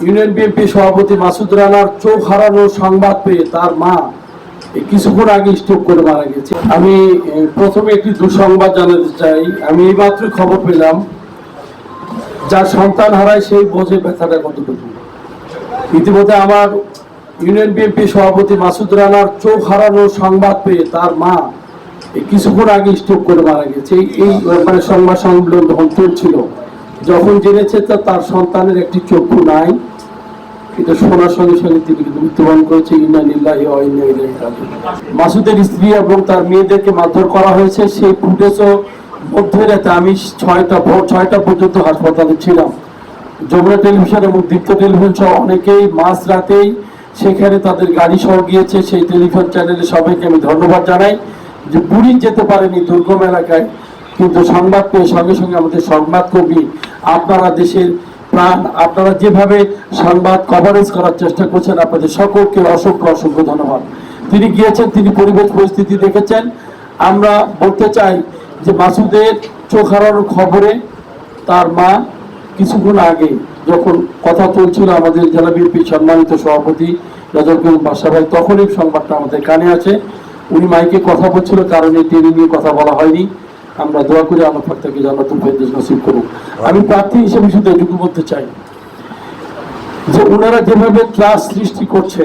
Union BNP সভাপতি মাসুদ রানার চোখ হারানোর সংবাদ পেয়ে তার মা কিছুক্ষণ আগে স্ট্রোক করে মারা গেছে। আমি প্রথমে একটি দুঃসংবাদ জানাতে চাই। আমি এইমাত্র খবর পেলাম, যার সন্তান হারায় সেই বোঝে ব্যথাটা কতটুকু। ইতিমধ্যে আমার ইউনিয়ন বিএনপি সভাপতি মাসুদ রানার চোখ হারানোর সংবাদ পেয়ে তার মা কিছুক্ষণ আগে স্ট্রোক করে মারা গেছে। এই ব্যাপারে সংবাদ সম্মেলন যখন চলছিল, যখন জেনেছে তার সন্তানের একটি চক্ষু নাই, এটা শোনার সঙ্গে সঙ্গে তিনি কিন্তু মৃত্যুবরণ করেছে। ইন্না লিল্লাহি ওয়া ইন্না ইলাইহি রাজিউন। মাসুদের স্ত্রী এবং তার মেয়েদেরকে মারধর করা হয়েছে। সেই ফুটেজও মধ্যরাতে আমি 6টা পর্যন্ত হাসপাতালে ছিলাম। যমুনা টেলিভিশন এবং দীপ্ত টেলিভিশন সহ অনেকেই মাঝ রাতেই সেখানে তাদের গাড়ি সহ গিয়েছে। সেই টেলিভিশন চ্যানেলে সবাইকে আমি ধন্যবাদ জানাই যে বুড়ি যেতে পারেনি দুর্গম এলাকায়, কিন্তু সংবাদ পেয়ে সঙ্গে সঙ্গে আমাদের সংবাদকর্মী, আপনারা দেশের প্রাণ, আপনারা যেভাবে সংবাদ কভারেজ করার চেষ্টা করছেন, আপনাদের সকলকে অসংখ্য অসংখ্য ধন্যবাদ। তিনি গিয়েছেন, তিনি পরিবেশ পরিস্থিতি দেখেছেন। আমরা বলতে চাই যে মাসুদের চোখ হারানোর খবরে তার মা কিছুক্ষণ আগে যখন কথা চলছিল, আমাদের জেলা বিএনপির সম্মানিত সভাপতি রাজল করিম বাদশা ভাই, তখন এই সংবাদটা আমাদের কানে আছে। উনি মাইকে কথা বলছিল, কারণে টেনে নিয়ে কথা বলা হয়নি। আমরা দোয়া করে আল্লাহ পাক তাকে জান্নাতুল ফেরদৌস নসিব করুন। আমি প্রার্থী হিসেবে শুধু এটুকু বলতে চাই যে ওনারা যেভাবে ক্লাস সৃষ্টি করছে,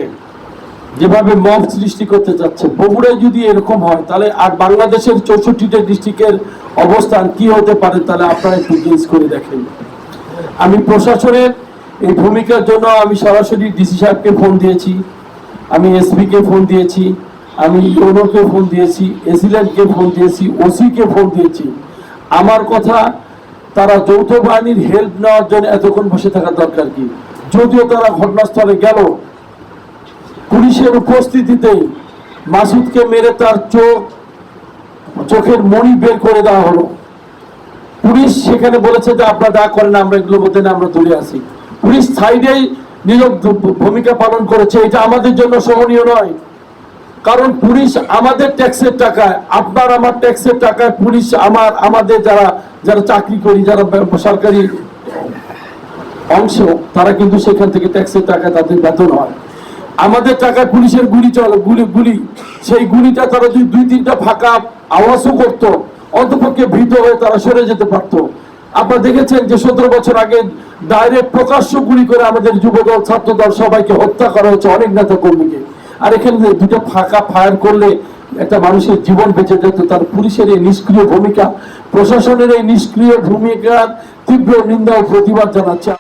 যেভাবে মব সৃষ্টি করতে যাচ্ছে, বগুড়ায় যদি এরকম হয় তাহলে আর বাংলাদেশের 64টা ডিস্ট্রিক্টের অবস্থান কি হতে পারে, তাহলে আপনারা একটু গেজ করে দেখেন। আমি প্রশাসনের এই ভূমিকার জন্য আমি সরাসরি ডিসি সাহেবকে ফোন দিয়েছি, আমি এসপিকে ফোন দিয়েছি, আমি ইউনোকে ফোন দিয়েছি, এসিল্যান্ডকে ফোন দিয়েছি, ওসিকে ফোন দিয়েছি। আমার কথা, তারা যৌথ বাহিনীর হেল্প নেওয়ার জন্য এতক্ষণ বসে থাকার দরকার কি? যদিও তারা ঘটনাস্থলে গেল, পুলিশের উপস্থিতিতেই মাসুদকে মেরে তার চোখের মণি বের করে দেওয়া হলো। পুলিশ সেখানে বলেছে যে আপনারা যা করেন আমরা এগুলো বলতে না, আমরা দূরে আছি। পুলিশ সাইডেই নীরব ভূমিকা পালন করেছে। এটা আমাদের জন্য সহনীয় নয়, কারণ পুলিশ আমাদের ট্যাক্সের টাকায়, আপনার আমার ট্যাক্সের টাকায় পুলিশ আমাদের যারা চাকরি করি, যারা সরকারি অংশ, তারা কিন্তু সেখান থেকে ট্যাক্সের টাকায় তাদের বেতন হয়। আমাদের টাকায় পুলিশের গুলি চলে, গুলি সেই গুলিটা তারা যদি 2-3টা ফাঁকা আওয়াজও করতো, অন্তপক্ষে ভীত হয়ে তারা সরে যেতে পারতো। আপনারা দেখেছেন যে 17 বছর আগে ডাইরেক্ট প্রকাশ্য গুলি করে আমাদের যুবদল, ছাত্রদল সবাইকে হত্যা করা হয়েছে, অনেক নেতা কর্মীকে। আর এখানে 2টা ফাঁকা ফায়ার করলে একটা মানুষের জীবন বেঁচে যেত। তার পুলিশের এই নিষ্ক্রিয় ভূমিকা, প্রশাসনের এই নিষ্ক্রিয় ভূমিকার তীব্র নিন্দা ও প্রতিবাদ জানাচ্ছে।